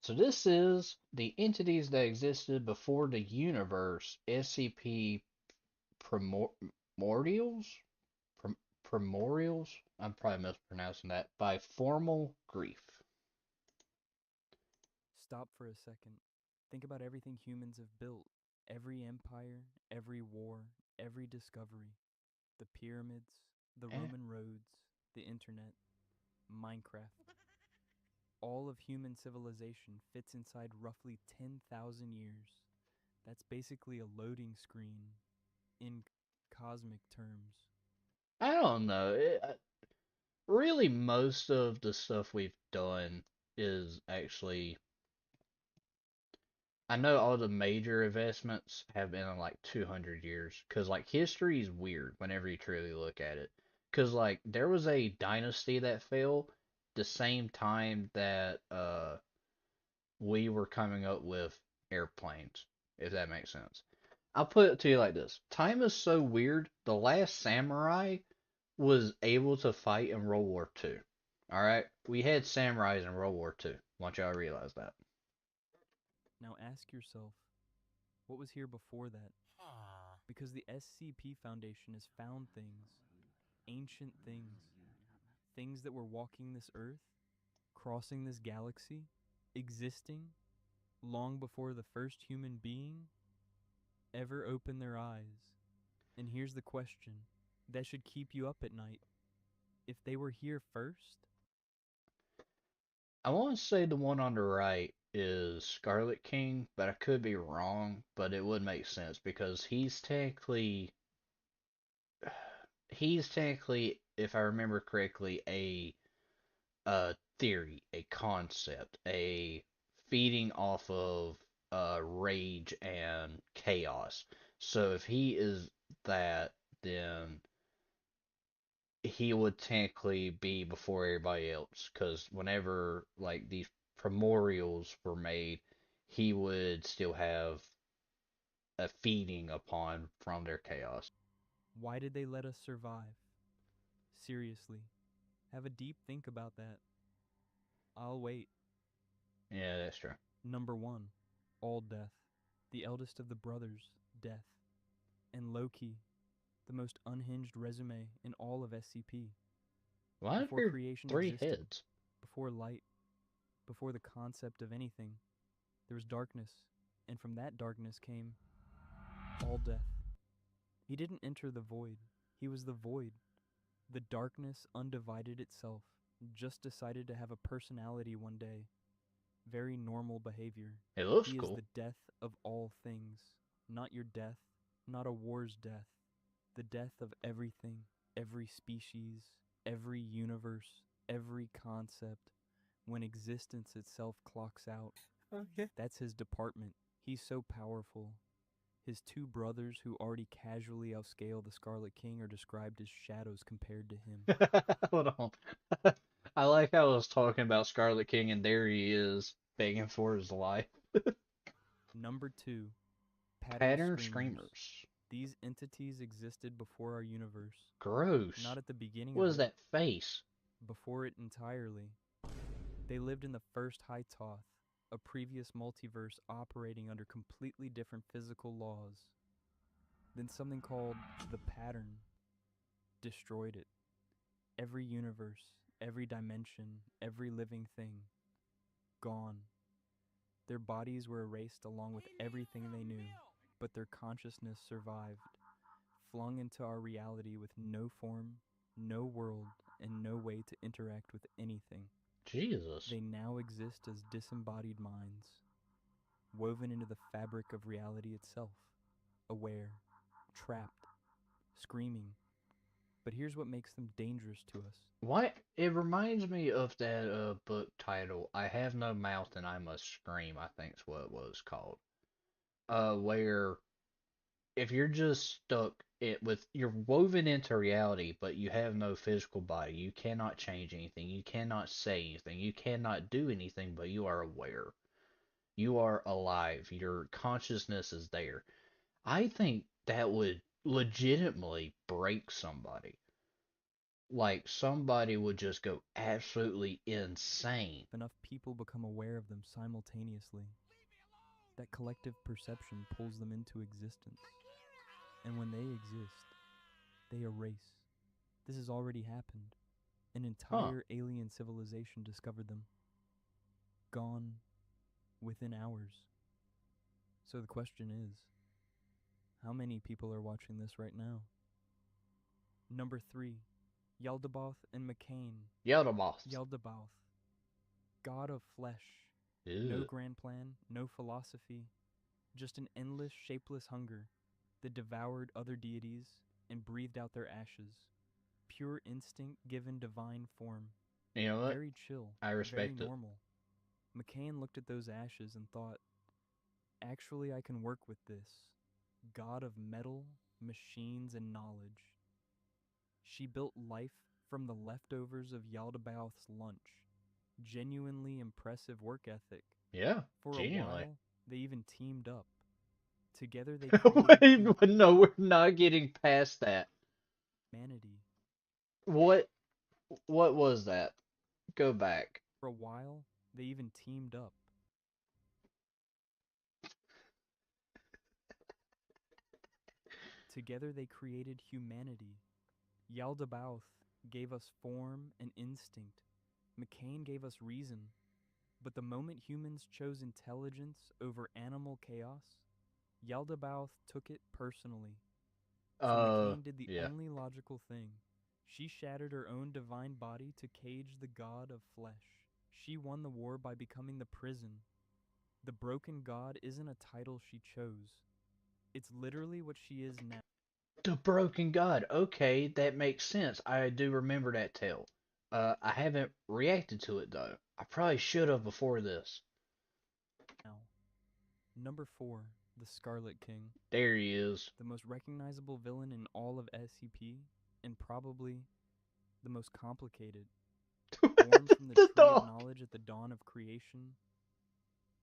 So this is the entities that existed before the universe, SCP primordials? Prim- primordials? I'm probably mispronouncing that. By formal grief. Stop for a second. Think about everything humans have built, every empire, every war, every discovery. The pyramids, the Eh, Roman roads, the internet, Minecraft. All of human civilization fits inside roughly 10,000 years. That's basically a loading screen in cosmic terms. I don't know. Really, most of the stuff we've done is actually. I know all the major investments have been in like 200 years. Because, like, history is weird whenever you truly look at it. Because, like, there was a dynasty that fell the same time that we were coming up with airplanes, if that makes sense. I'll put it to you like this: time is so weird. The last samurai was able to fight in World War II. All right, we had samurais in World War II. Want y'all to realize that. Now ask yourself, what was here before that? Because the SCP Foundation has found things, ancient things, things that were walking this earth, crossing this galaxy, existing long before the first human being ever opened their eyes. And here's the question that should keep you up at night. If they were here first, I want to say the one on the right is Scarlet King, but I could be wrong. But it would make sense because he's technically, if I remember correctly, a theory, a concept, a feeding off of rage and chaos. So if he is that, then he would technically be before everybody else. Because whenever like these primordials were made, he would still have a feeding upon from their chaos. why did they let us survive? Seriously, have a deep think about that. I'll wait. Yeah, that's true. Number one, all death. The eldest of the brothers, death. And Loki, the most unhinged resume in all of SCP. Why are Before there creation three existed, heads? before light, before the concept of anything, there was darkness. And from that darkness came all death. He didn't enter the void, he was the void. The darkness undivided itself, just decided to have a personality one day. Very normal behavior. It looks He is cool. the death of all things. Not your death, not a war's death. The death of everything, every species, every universe, every concept. When existence itself clocks out, Okay. that's his department. He's so powerful. His two brothers, who already casually outscale the Scarlet King, are described as shadows compared to him. Hold on. I like how I was talking about Scarlet King, and there he is begging for his life. Number two, pattern Pattern screamers. screamers. These entities existed before our universe. Gross. Not at the beginning What of is it, that face? before it entirely. They lived in the first Hytoth, a previous multiverse operating under completely different physical laws. Then something called the pattern destroyed it. Every universe, every dimension, every living thing, gone. Their bodies were erased along with everything they knew, but their consciousness survived, flung into our reality with no form, no world, and no way to interact with anything. Jesus. They now exist as disembodied minds, woven into the fabric of reality itself, aware, trapped, screaming. But here's what makes them dangerous to us. What? It reminds me of that book title, I Have No Mouth and I Must Scream, I think's what it was called. Where if you're just stuck it with you're woven into reality, but you have no physical body, you cannot change anything, you cannot say anything, you cannot do anything, but you are aware. You are alive. Your consciousness is there. I think that would legitimately break somebody. like somebody would just go absolutely insane. If enough people become aware of them simultaneously, that collective perception pulls them into existence. And when they exist, they erase. This has already happened. An Huh. entire alien civilization discovered them. Gone within hours. So the question is, how many people are watching this right now? Number 3, Yaldabaoth and McCain. Yaldabaoth. Yaldabaoth, god of flesh. No Ew. grand plan, no philosophy, just an endless, shapeless hunger that devoured other deities and breathed out their ashes. Pure instinct given divine form. You know what? Very chill, I very respect it. normal. McCain looked at those ashes and thought, actually, I can work with this. God of metal, machines, and knowledge. She built life from the leftovers of Yaldabaoth's lunch. Genuinely impressive work ethic. Yeah, For a genuinely. while, they even teamed up. Together, they created Wait, but no, we're not getting past that. humanity. What? What was that? Go back. For a while, they even teamed up. Together, they created humanity. Yaldabaoth gave us form and instinct. McCain gave us reason. But the moment humans chose intelligence over animal chaos, Yaldabaoth took it personally. So McCain did the Yeah. only logical thing. She shattered her own divine body to cage the god of flesh. She won the war by becoming the prison. The broken god isn't a title she chose. It's literally what she is now. The Broken God. Okay, that makes sense. I do remember that tale. I haven't reacted to it though. I probably should have before this. Number 4, the Scarlet King. There he is. The most recognizable villain in all of SCP, and probably the most complicated. Born from the The tree of dog. knowledge at the dawn of creation,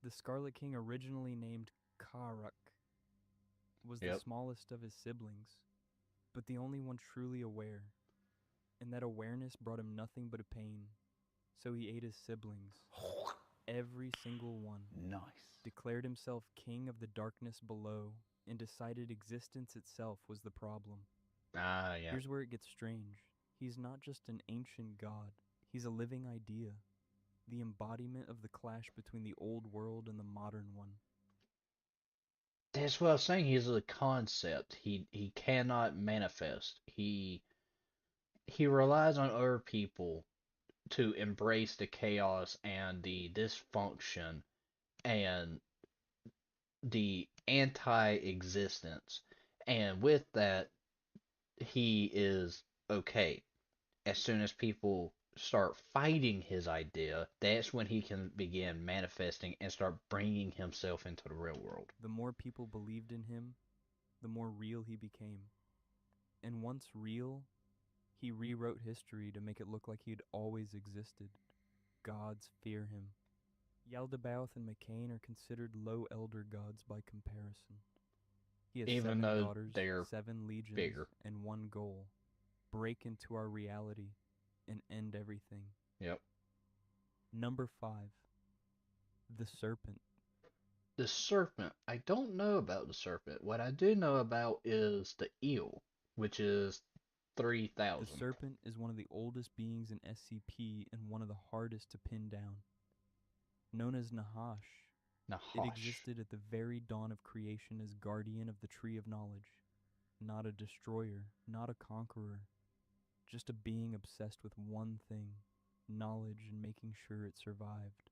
the Scarlet King, originally named Karuk, was the Yep. smallest of his siblings, but the only one truly aware, and that awareness brought him nothing but a pain. So he ate his siblings, every single one, Nice. declared himself king of the darkness below, and decided existence itself was the problem. Ah, yeah. Here's where it gets strange. He's not just an ancient god, he's a living idea, the embodiment of the clash between the old world and the modern one. That's what I was saying. He's a concept. He cannot manifest. He relies on other people to embrace the chaos and the dysfunction and the anti-existence. And with that, he is okay. As soon as people start fighting his idea, that's when he can begin manifesting and start bringing himself into the real world. The more people believed in him, the more real he became. And once real, he rewrote history to make it look like he'd always existed. Gods fear him. Yaldabaoth and McCain are considered low elder gods by comparison. He has Even 7 though daughters, they're 7 legions, bigger. and one goal: break into our reality and end everything. Yep. Number 5, the Serpent. The serpent. I don't know about the serpent. What I do know about is the eel, which is The 3,000. Serpent is one of the oldest beings in SCP and one of the hardest to pin down. Known as Nahash, it Nahash. existed at the very dawn of creation as guardian of the Tree of Knowledge. Not a destroyer, not a conqueror, just a being obsessed with one thing: knowledge and making sure it survived.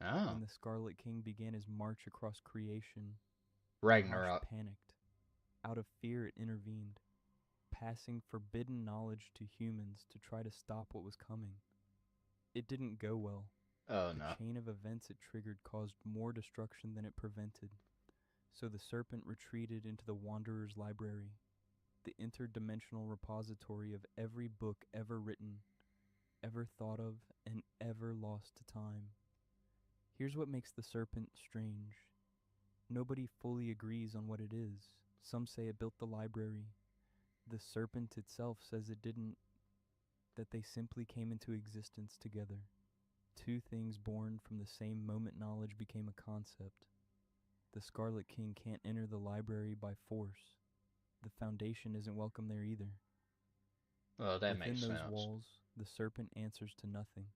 Oh. When the Scarlet King began his march across creation, Nahash Ragnarok. panicked. Out of fear, it intervened, passing forbidden knowledge to humans to try to stop what was coming. It didn't go well. Oh The no. chain of events it triggered caused more destruction than it prevented, so the Serpent retreated into the Wanderer's Library, the interdimensional repository of every book ever written, ever thought of, and ever lost to time. Here's what makes the Serpent strange. Nobody fully agrees on what it is. Some say it built the library. The Serpent itself says it didn't. that they simply came into existence together. Two things born from the same moment knowledge became a concept. The Scarlet King can't enter the library by force. The Foundation isn't welcome there either. Well, that Within makes those sense. walls, the serpent answers to nothing.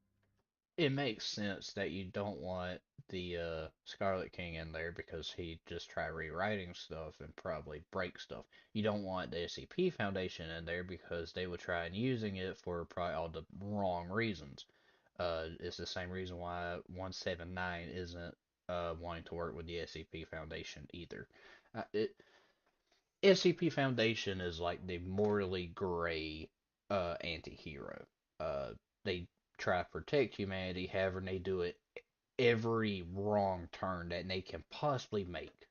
It makes sense that you don't want the Scarlet King in there because he'd just try rewriting stuff and probably break stuff. You don't want the SCP Foundation in there because they would try and using it for probably all the wrong reasons. It's the same reason why 179 isn't wanting to work with the SCP Foundation either. SCP Foundation is like the morally gray anti-hero. They try to protect humanity, however, they do it every wrong turn that they can possibly make.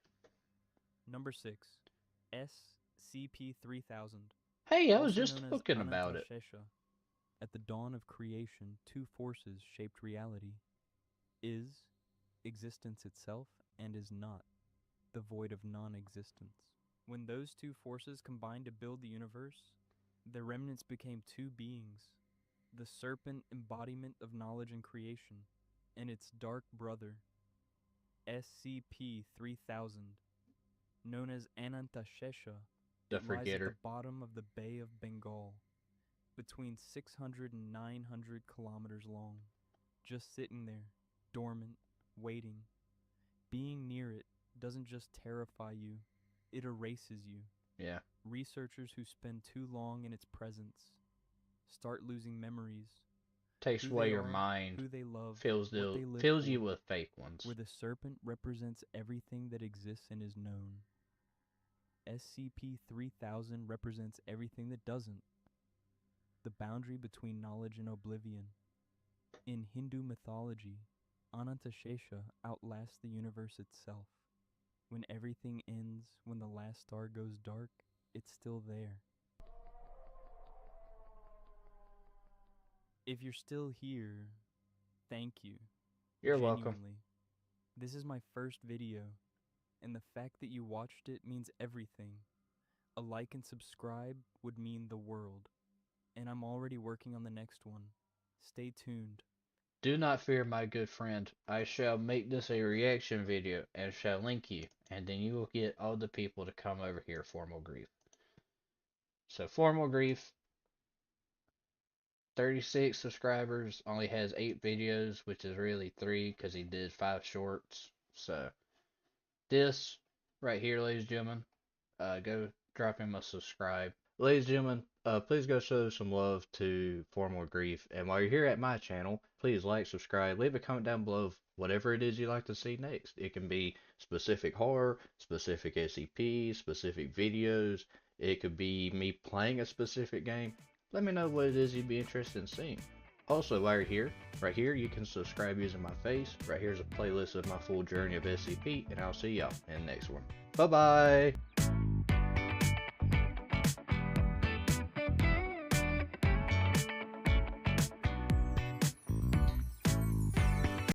Number 6. SCP-3000, Hey, I was also just known as talking about it. Anantashesha. At the dawn of creation, two forces shaped reality: is, existence itself, and is not, the void of non-existence. When those two forces combined to build the universe, their remnants became two beings: the serpent embodiment of knowledge and creation, and its dark brother, SCP-3000, known as Anantashesha. The It lies at the Forgetter. bottom of the Bay of Bengal, between 600 and 900 kilometers long, just sitting there, dormant, waiting. Being near it doesn't just terrify you, it erases you. Yeah. Researchers who spend too long in its presence start losing memories: Takes who away they your are, mind, who they loved, fills what the they lived fills you for, with fake ones. where the serpent represents everything that exists and is known. SCP-3000 represents everything that doesn't, the boundary between knowledge and oblivion. In Hindu mythology, Anantashesha outlasts the universe itself. When everything ends, when the last star goes dark, it's still there. If you're still here, thank you. You're welcome. Genuinely. This is my first video, and the fact that you watched it means everything. A like and subscribe would mean the world, and I'm already working on the next one. Stay tuned. Do not fear, my good friend. I shall make this a reaction video and shall link you, and then you will get all the people to come over here, Formal Grief. So, Formal Grief, 36 subscribers, only has 8 videos, which is really 3 because he did 5 shorts. So, this right here, ladies and gentlemen, go drop him a subscribe. Ladies and gentlemen, please go show some love to Formal Grief. And while you're here at my channel, please like, subscribe, leave a comment down below of whatever it is you'd like to see next. It can be specific horror, specific SCP, specific videos. It could be me playing a specific game. Let me know what it is you'd be interested in seeing. Also, while you're here, right here, you can subscribe using my face. Right here's a playlist of my full journey of SCP, and I'll see y'all in the next one. Bye-bye!